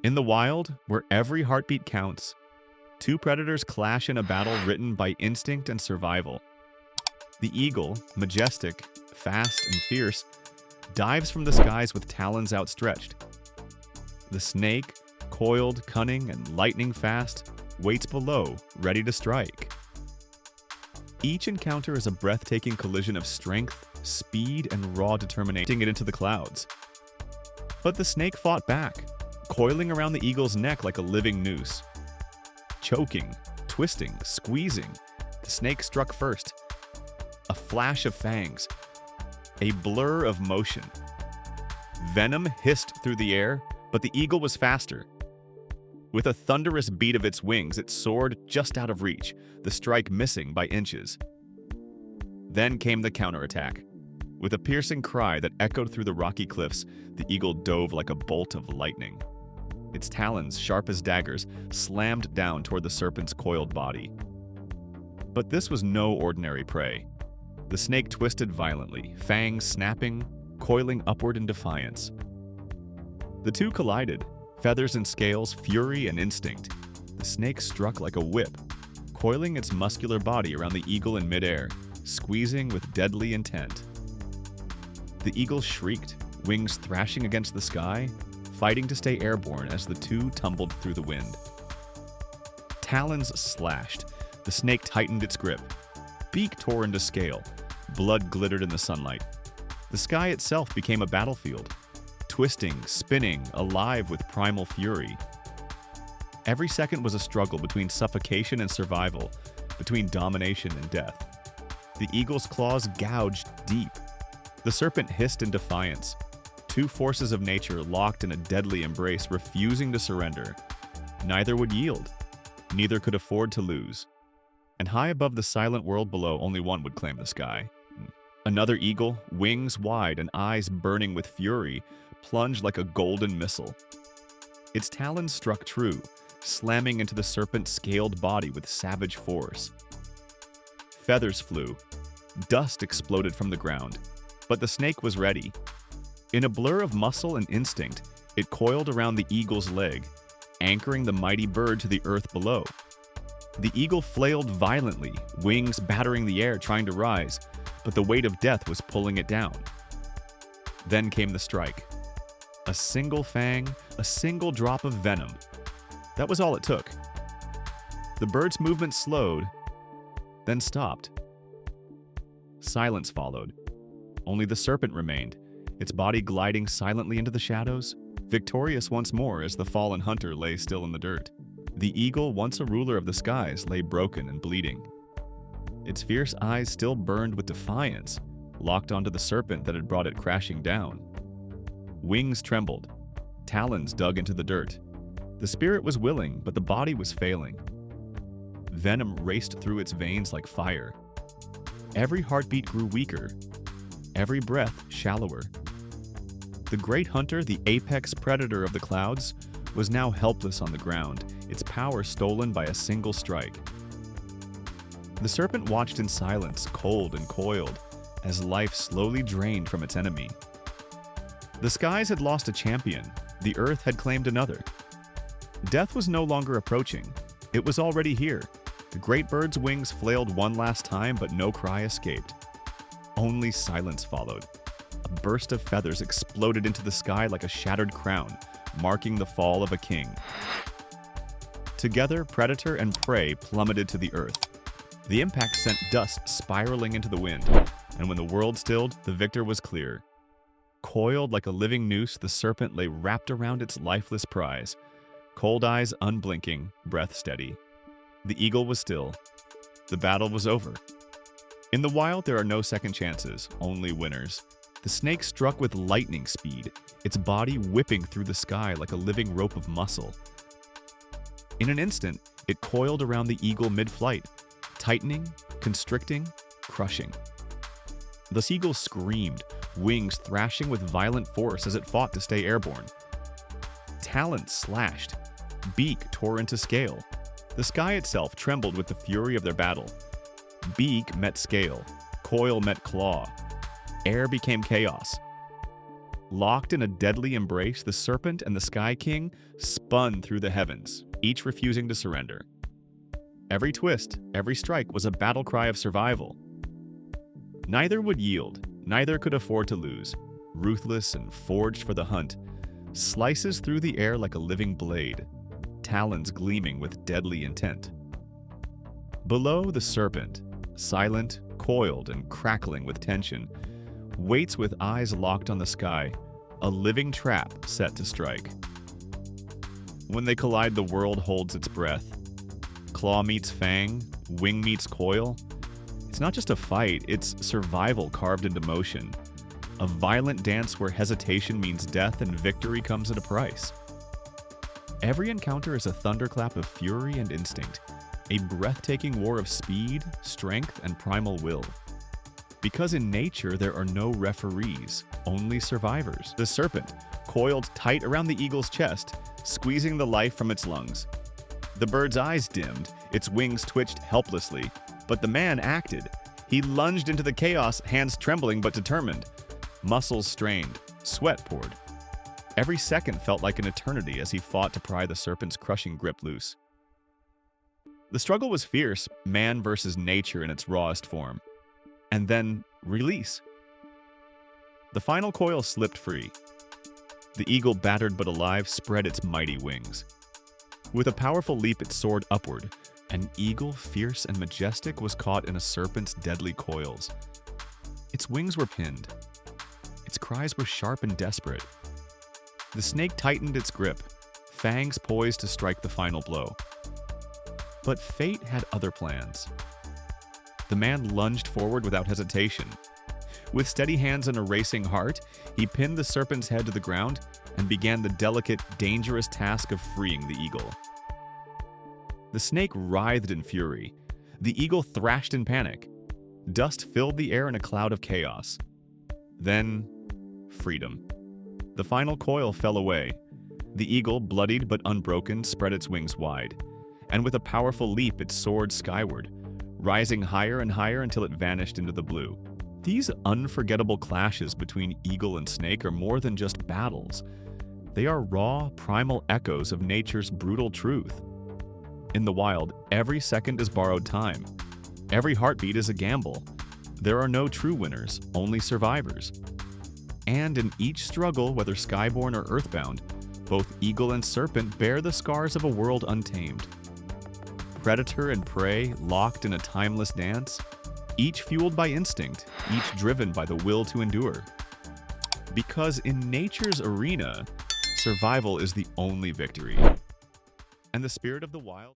In the wild, where every heartbeat counts, two predators clash in a battle written by instinct and survival. The eagle, majestic, fast, and fierce, dives from the skies with talons outstretched. The snake, coiled, cunning, and lightning fast, waits below, ready to strike. Each encounter is a breathtaking collision of strength, speed, and raw determination, it into the clouds. But the snake fought back, coiling around the eagle's neck like a living noose. Choking, twisting, squeezing, the snake struck first. A flash of fangs, a blur of motion. Venom hissed through the air, but the eagle was faster. With a thunderous beat of its wings, it soared just out of reach, the strike missing by inches. Then came the counterattack. With a piercing cry that echoed through the rocky cliffs, the eagle dove like a bolt of lightning. Its talons, sharp as daggers, slammed down toward the serpent's coiled body. But this was no ordinary prey. The snake twisted violently, fangs snapping, coiling upward in defiance. The two collided, feathers and scales, fury and instinct. The snake struck like a whip, coiling its muscular body around the eagle in midair, squeezing with deadly intent. The eagle shrieked, wings thrashing against the sky, fighting to stay airborne as the two tumbled through the wind. Talons slashed. The snake tightened its grip. Beak tore into scale. Blood glittered in the sunlight. The sky itself became a battlefield, twisting, spinning, alive with primal fury. Every second was a struggle between suffocation and survival, between domination and death. The eagle's claws gouged deep. The serpent hissed in defiance. Two forces of nature locked in a deadly embrace, refusing to surrender. Neither would yield. Neither could afford to lose. And high above the silent world below, only one would claim the sky. Another eagle, wings wide and eyes burning with fury, plunged like a golden missile. Its talons struck true, slamming into the serpent's scaled body with savage force. Feathers flew. Dust exploded from the ground. But the snake was ready. In a blur of muscle and instinct, it coiled around the eagle's leg, anchoring the mighty bird to the earth below. The eagle flailed violently, wings battering the air trying to rise, but the weight of death was pulling it down. Then came the strike. A single fang, a single drop of venom. That was all it took. The bird's movement slowed, then stopped. Silence followed. Only the serpent remained, its body gliding silently into the shadows, victorious once more as the fallen hunter lay still in the dirt. The eagle, once a ruler of the skies, lay broken and bleeding. Its fierce eyes still burned with defiance, locked onto the serpent that had brought it crashing down. Wings trembled. Talons dug into the dirt. The spirit was willing, but the body was failing. Venom raced through its veins like fire. Every heartbeat grew weaker, every breath shallower. The great hunter, the apex predator of the clouds, was now helpless on the ground, its power stolen by a single strike. The serpent watched in silence, cold and coiled, as life slowly drained from its enemy. The skies had lost a champion, the earth had claimed another. Death was no longer approaching, it was already here. The great bird's wings flailed one last time, but no cry escaped. Only silence followed. A burst of feathers exploded into the sky like a shattered crown, marking the fall of a king. Together, predator and prey plummeted to the earth. The impact sent dust spiraling into the wind, and when the world stilled, the victor was clear. Coiled like a living noose, the serpent lay wrapped around its lifeless prize, cold eyes unblinking, breath steady. The eagle was still. The battle was over. In the wild, there are no second chances, only winners. The snake struck with lightning speed, its body whipping through the sky like a living rope of muscle. In an instant, it coiled around the eagle mid-flight, tightening, constricting, crushing. The seagull screamed, wings thrashing with violent force as it fought to stay airborne. Talons slashed, beak tore into scale. The sky itself trembled with the fury of their battle. Beak met scale, coil met claw. Air became chaos. Locked in a deadly embrace, the serpent and the Sky King spun through the heavens, each refusing to surrender. Every twist, every strike was a battle cry of survival. Neither would yield, neither could afford to lose. Ruthless and forged for the hunt, slices through the air like a living blade, talons gleaming with deadly intent. Below, the serpent, silent, coiled, and crackling with tension, waits with eyes locked on the sky, a living trap set to strike. When they collide, the world holds its breath. Claw meets fang, wing meets coil. It's not just a fight, it's survival carved into motion. A violent dance where hesitation means death and victory comes at a price. Every encounter is a thunderclap of fury and instinct, a breathtaking war of speed, strength, and primal will. Because in nature there are no referees, only survivors. The serpent, coiled tight around the eagle's chest, squeezing the life from its lungs. The bird's eyes dimmed, its wings twitched helplessly, but the man acted. He lunged into the chaos, hands trembling but determined. Muscles strained, sweat poured. Every second felt like an eternity as he fought to pry the serpent's crushing grip loose. The struggle was fierce, man versus nature in its rawest form. And then, release. The final coil slipped free. The eagle, battered but alive, spread its mighty wings. With a powerful leap, it soared upward. An eagle, fierce and majestic, was caught in a serpent's deadly coils. Its wings were pinned. Its cries were sharp and desperate. The snake tightened its grip, fangs poised to strike the final blow. But fate had other plans. The man lunged forward without hesitation. With steady hands and a racing heart, he pinned the serpent's head to the ground and began the delicate, dangerous task of freeing the eagle. The snake writhed in fury. The eagle thrashed in panic. Dust filled the air in a cloud of chaos. Then, freedom. The final coil fell away. The eagle, bloodied but unbroken, spread its wings wide. And with a powerful leap, it soared skyward, rising higher and higher until it vanished into the blue. These unforgettable clashes between eagle and snake are more than just battles. They are raw, primal echoes of nature's brutal truth. In the wild, every second is borrowed time. Every heartbeat is a gamble. There are no true winners, only survivors. And in each struggle, whether skyborn or earthbound, both eagle and serpent bear the scars of a world untamed. Predator and prey locked in a timeless dance, each fueled by instinct, each driven by the will to endure. Because in nature's arena, survival is the only victory. And the spirit of the wild